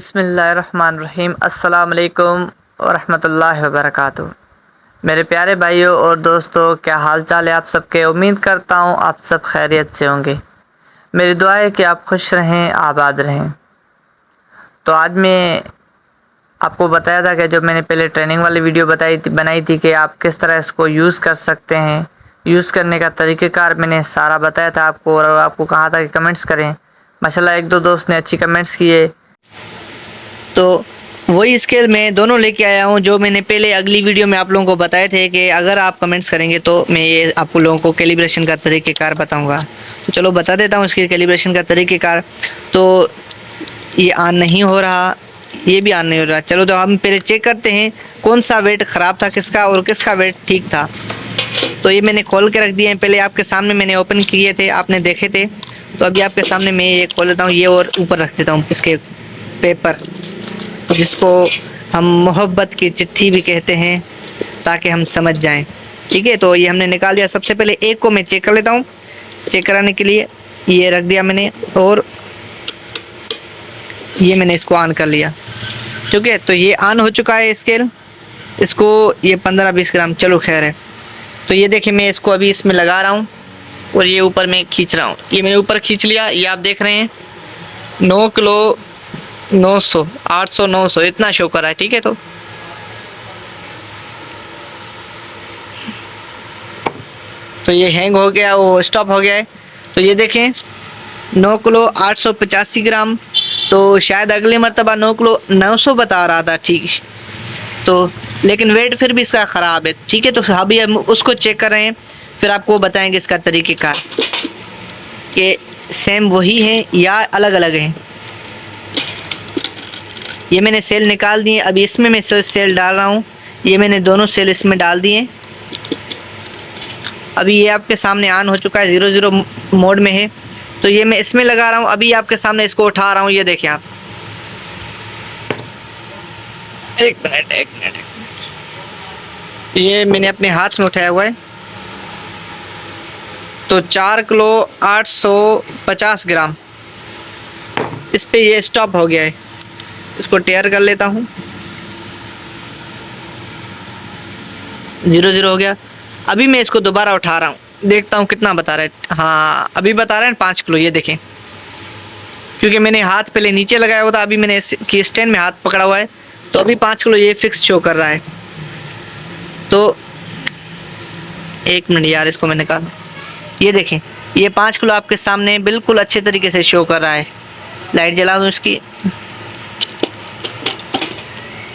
बिस्मिल्लाहिर्रहमानिर्रहीम अस्सलाम वालेकुम वरहमतुल्लाहि वबरकातुहू। मेरे प्यारे भाइयों और दोस्तों, क्या हाल चाल है आप सबके। उम्मीद करता हूँ आप सब खैरियत से होंगे। मेरी दुआ है कि आप खुश रहें, आबाद रहें। तो आज मैं आपको बताया था कि जो मैंने पहले ट्रेनिंग वाली वीडियो बनाई थी कि आप किस तरह इसको यूज़ कर सकते हैं। यूज़ करने का तरीक़ेकार मैंने सारा बताया था आपको, और आपको कहा था कि कमेंट्स करें। माशाल्लाह एक दो दोस्त ने अच्छी कमेंट्स किए, तो वही स्केल मैं दोनों लेके आया हूँ जो मैंने पहले अगली वीडियो में आप लोगों को बताए थे कि अगर आप कमेंट्स करेंगे तो मैं ये आपको लोगों को कैलिब्रेशन का तरीक़ेकार बताऊँगा। तो चलो बता देता हूँ इसके कैलिब्रेशन का तरीक़ेकार। तो ये ऑन नहीं हो रहा, ये भी ऑन नहीं हो रहा। चलो तो हम पहले चेक करते हैं कौन सा वेट ख़राब था किसका और किसका वेट ठीक था। तो ये मैंने खोल के रख दिए हैं, पहले आपके सामने मैंने ओपन किए थे, आपने देखे थे। तो अभी आपके सामने मैं ये खोल लेता हूँ, ये और ऊपर रख देता हूँ इसके पेपर, जिसको हम मोहब्बत की चिट्ठी भी कहते हैं, ताकि हम समझ जाएं। ठीक है, तो ये हमने निकाल दिया। सबसे पहले एक को मैं चेक कर लेता हूँ। चेक कराने के लिए ये रख दिया मैंने, और ये मैंने इसको ऑन कर लिया। ठीक है, तो ये ऑन हो चुका है स्केल। इसको ये 15-20 ग्राम, चलो खैर है। तो ये देखिए मैं इसको अभी इसमें लगा रहा हूँ और ये ऊपर मैं खींच रहा हूँ। ये मैंने ऊपर खींच लिया, ये आप देख रहे हैं 9 किलो 900 800 900 इतना शो कर रहा है। ठीक है, तो ये हैंग हो गया, वो स्टॉप हो गया है। तो ये देखें 9 किलो 885 ग्राम, तो शायद अगली मरतबा 9 किलो 900 बता रहा था। ठीक, तो लेकिन वेट फिर भी इसका ख़राब है। ठीक है, तो अभी हम उसको चेक कर रहे हैं, फिर आपको बताएंगे इसका तरीक़ेकार कि सेम वही है या अलग अलग हैं। ये मैंने सेल निकाल दिए, अभी इसमें मैं सेल डाल रहा हूँ। ये मैंने दोनों सेल इसमें डाल दिए। अभी ये आपके सामने ऑन हो चुका है, 0-0 मोड में है। तो ये मैं इसमें लगा रहा हूँ, अभी आपके सामने इसको उठा रहा हूँ। ये देखिए आप, एक मिनट, ये मैंने अपने हाथ में उठाया हुआ है। तो 4 किलो 850 ग्राम इस पे ये स्टॉप हो गया है। इसको टेयर कर लेता हूँ, 0-0 हो गया। अभी मैं इसको दोबारा उठा रहा हूँ, देखता हूँ कितना बता रहा है। हाँ, अभी बता रहे हैं 5 किलो। ये देखें, क्योंकि मैंने हाथ पहले नीचे लगाया हुआ था, अभी मैंने इसकी स्टैंड में हाथ पकड़ा हुआ है, तो अभी 5 किलो ये फिक्स शो कर रहा है। तो एक मिनट यार, इसको मैं निकाल। ये देखें, ये 5 किलो आपके सामने बिल्कुल अच्छे तरीके से शो कर रहा है। लाइट जला दूँ इसकी,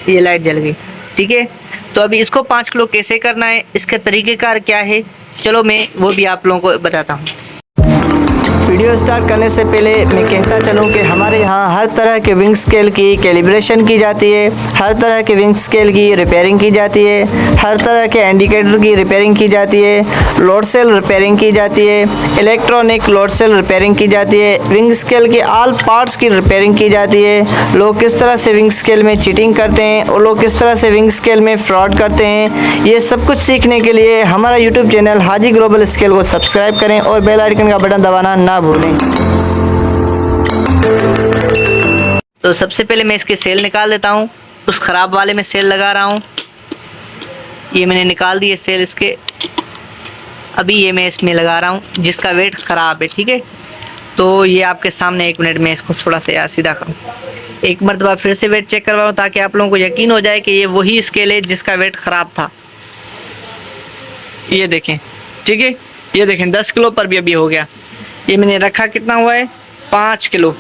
ये लाइट जल गई। ठीक है, तो अभी इसको 5 किलो कैसे करना है, इसका तरीक़ेकार क्या है, चलो मैं वो भी आप लोगों को बताता हूँ। वीडियो स्टार्ट करने से पहले मैं कहता चलूँ कि हमारे यहाँ हर तरह के विंग स्केल की कैलिब्रेशन की जाती है, हर तरह के विंग स्केल की रिपेयरिंग की जाती है, हर तरह के इंडिकेटर की रिपेयरिंग की जाती है, लोड सेल रिपेयरिंग की जाती है, इलेक्ट्रॉनिक लोड सेल रिपेयरिंग की जाती है, विंग स्केल के ऑल पार्ट्स की रिपेयरिंग की जाती है। लोग किस तरह से विंग स्केल में चीटिंग करते हैं और लोग किस तरह से विंग स्केल में फ्रॉड करते हैं, ये सब कुछ सीखने के लिए हमारा यूट्यूब चैनल हाजी ग्लोबल स्केल को सब्सक्राइब करें और बेल आइकन का बटन दबाना ना भूलें। तो सबसे पहले मैं इसके सेल निकाल देता हूँ, उस ख़राब वाले में सेल लगा रहा हूँ। ये मैंने निकाल दिए सेल इसके, अभी ये मैं इसमें लगा रहा हूँ जिसका वेट ख़राब है। ठीक है, तो ये आपके सामने, एक मिनट में इसको थोड़ा सा यार सीधा करूँ, एक मरतबा फिर से वेट चेक करवाऊँ ताकि आप लोगों को यकीन हो जाए कि ये वही स्केल है जिसका वेट ख़राब था। ये देखें, ठीक है, ये देखें 10 किलो पर भी अभी हो गया। ये मैंने रखा कितना हुआ है, 5 किलो,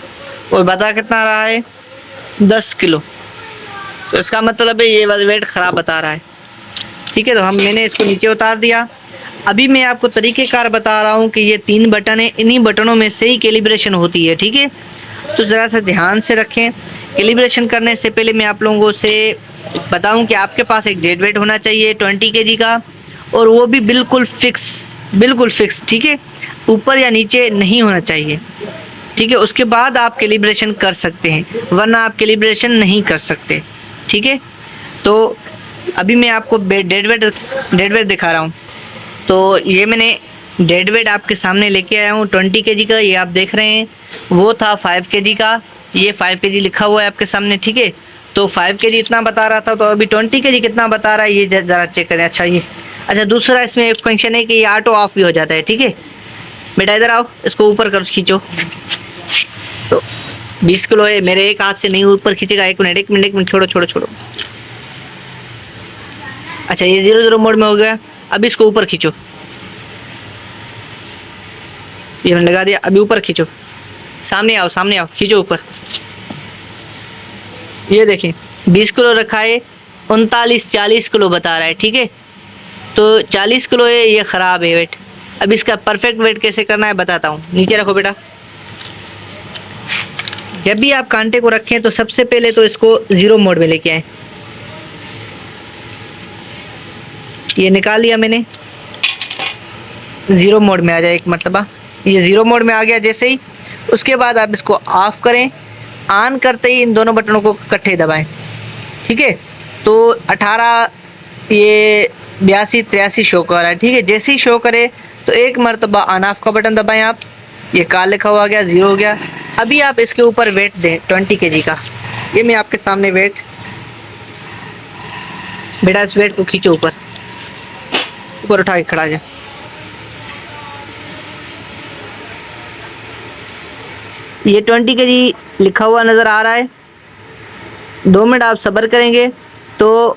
और बता कितना रहा है, 10 किलो। तो इसका मतलब है ये वेट ख़राब बता रहा है। ठीक है, तो मैंने इसको नीचे उतार दिया। अभी मैं आपको तरीक़ेकार बता रहा हूँ कि ये 3 बटन है, इन्हीं बटनों में से ही कैलिब्रेशन होती है। ठीक है, तो ज़रा सा ध्यान से रखें। कैलिब्रेशन करने से पहले मैं आप लोगों से बताऊँ कि आपके पास एक डेड वेट होना चाहिए 20 kg का, और वो भी बिल्कुल फिक्स। ठीक है, ऊपर या नीचे नहीं होना चाहिए। ठीक है, उसके बाद आप कैलिब्रेशन कर सकते हैं, वरना आप कैलिब्रेशन नहीं कर सकते। ठीक है, तो अभी मैं आपको डेड वेट दिखा रहा हूँ। तो ये मैंने डेड वेट आपके सामने लेके आया हूँ 20 kg का, ये आप देख रहे हैं। वो था 5 kg का, ये 5 kg लिखा हुआ है आपके सामने, ठीक है। तो 5 kg इतना बता रहा था, तो अभी 20 kg कितना बता रहा है ये ज़रा चेक करें। अच्छा दूसरा इसमें एक फंक्शन है कि ये ऑटो ऑफ भी हो जाता है, ठीक है। बेटा इधर आओ, इसको ऊपर कर खींचो। तो 20 किलो है, मेरे एक हाथ से नहीं ऊपर खींचेगा। एक मिनट छोड़ो। अच्छा ये 0-0 मोड में हो गया। अब इसको ऊपर खींचो, ये मैंने लगा दिया। अभी ऊपर खींचो, सामने आओ, खींचो ऊपर। ये देखें 20 किलो रखा है, 39-40 किलो बता रहा है, ठीक है। तो 40 किलो है, ये ख़राब है वेट। अब इसका परफेक्ट वेट कैसे करना है बताता हूँ। नीचे रखो बेटा। जब भी आप कांटे को रखें तो सबसे पहले तो इसको 0 मोड में लेके आए। ये निकाल लिया मैंने, 0 मोड में आ जाए एक मरतबा। ये 0 मोड में आ गया जैसे ही, उसके बाद आप इसको ऑफ करें। ऑन करते ही इन दोनों बटनों को इकट्ठे दबाएं, ठीक है। तो 18 ये 82-83 शो कर रहा है, ठीक है। जैसे ही शो करे तो एक मरतबा ऑन ऑफ का बटन दबाएं आप। ये कार लिखा हुआ गया, 0 हो गया। अभी आप इसके ऊपर वेट दें 20 kg का। ये मैं आपके सामने वेट, बेटा इस वेट को खींचो ऊपर उठा के खड़ा जा। ये 20 kg लिखा हुआ नज़र आ रहा है। 2 मिनट आप सब्र करेंगे तो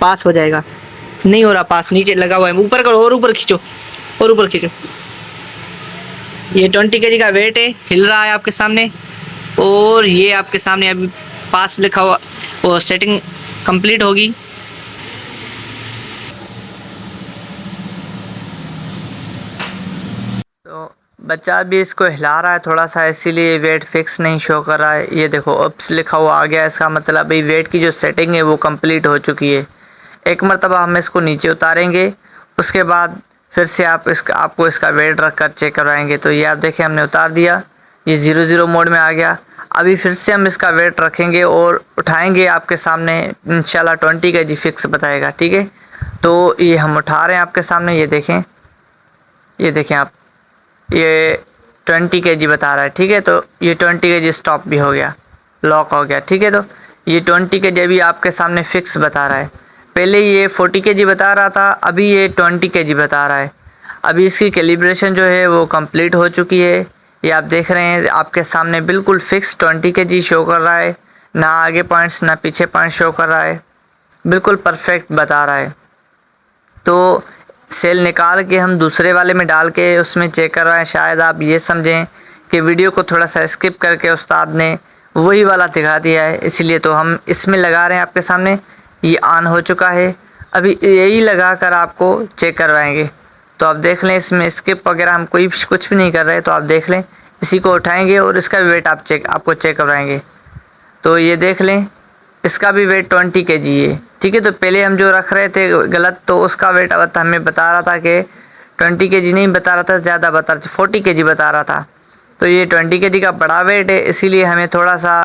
पास हो जाएगा। नहीं हो रहा पास, नीचे लगा हुआ है। ऊपर करो और ऊपर खींचो। ये 20 kg का वेट है, हिल रहा है आपके सामने। और ये आपके सामने अभी पास लिखा हुआ, वो सेटिंग कंप्लीट होगी। तो बच्चा भी इसको हिला रहा है थोड़ा सा, इसीलिए वेट फिक्स नहीं शो कर रहा है। ये देखो अप्स लिखा हुआ आ गया, इसका मतलब भाई वेट की जो सेटिंग है वो कंप्लीट हो चुकी है। एक मरतबा हम इसको नीचे उतारेंगे, उसके बाद फिर से आपको इसका वेट रख कर चेक करवाएंगे। तो ये आप देखें हमने उतार दिया, ये 0-0 मोड में आ गया। अभी फिर से हम इसका वेट रखेंगे और उठाएंगे आपके सामने, इंशाल्लाह 20 kg फिक्स बताएगा, ठीक है। तो ये हम उठा रहे हैं आपके सामने, ये देखें आप, ये 20 kg बता रहा है, ठीक है। तो ये 20 kg स्टॉप भी हो गया, लॉक हो गया, ठीक है। तो ये 20 kg अभी आपके सामने फिक्स बता रहा है। पहले ये 40 kg बता रहा था, अभी ये 20 kg बता रहा है। अभी इसकी कैलिब्रेशन जो है वो कंप्लीट हो चुकी है। ये आप देख रहे हैं आपके सामने बिल्कुल फिक्स 20 kg शो कर रहा है, ना आगे पॉइंट्स ना पीछे पॉइंट्स शो कर रहा है, बिल्कुल परफेक्ट बता रहा है। तो सेल निकाल के हम दूसरे वाले में डाल के उसमें चेक कर रहे हैं। शायद आप ये समझें कि वीडियो को थोड़ा सा स्किप करके उस्ताद ने वही वाला दिखा दिया है, इसलिए तो हम इसमें लगा रहे हैं आपके सामने। ये ऑन हो चुका है, अभी यही लगा कर आपको चेक करवाएंगे। तो आप देख लें, इसमें स्किप वगैरह हम कुछ भी नहीं कर रहे। तो आप देख लें, इसी को उठाएंगे और इसका वेट आपको चेक करवाएंगे। तो ये देख लें, इसका भी वेट 20 kg है, ठीक है। तो पहले हम जो रख रहे थे गलत, तो उसका वेट अब हमें बता रहा था कि 20 kg नहीं बता रहा था, ज़्यादा बता रहा था, 40 kg बता रहा था। तो ये 20 kg का बड़ा वेट है, इसीलिए हमें थोड़ा सा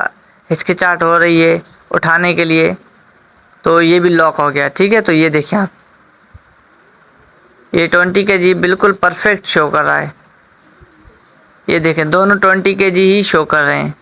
हिचकिचाहट हो रही है उठाने के लिए। तो ये भी लॉक हो गया, ठीक है। तो ये देखिए आप, ये 20 kg बिल्कुल परफेक्ट शो कर रहा है। ये देखें दोनों 20 kg ही शो कर रहे हैं,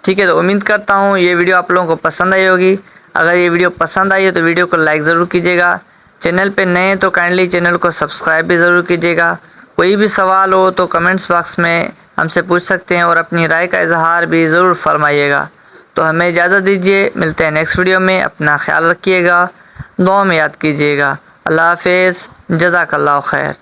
ठीक है। तो उम्मीद करता हूँ ये वीडियो आप लोगों को पसंद आई होगी। अगर ये वीडियो पसंद आई है तो वीडियो को लाइक ज़रूर कीजिएगा। चैनल पे नए हैं तो काइंडली चैनल को सब्सक्राइब भी ज़रूर कीजिएगा। कोई भी सवाल हो तो कमेंट्स बॉक्स में हमसे पूछ सकते हैं और अपनी राय का इजहार भी ज़रूर फरमाइएगा। तो हमें इजाज़त दीजिए, मिलते हैं नेक्स्ट वीडियो में। अपना ख्याल रखिएगा, दुआ में याद कीजिएगा। अल्लाह हाफ़िज़, जज़ाकल्लाहु खैर।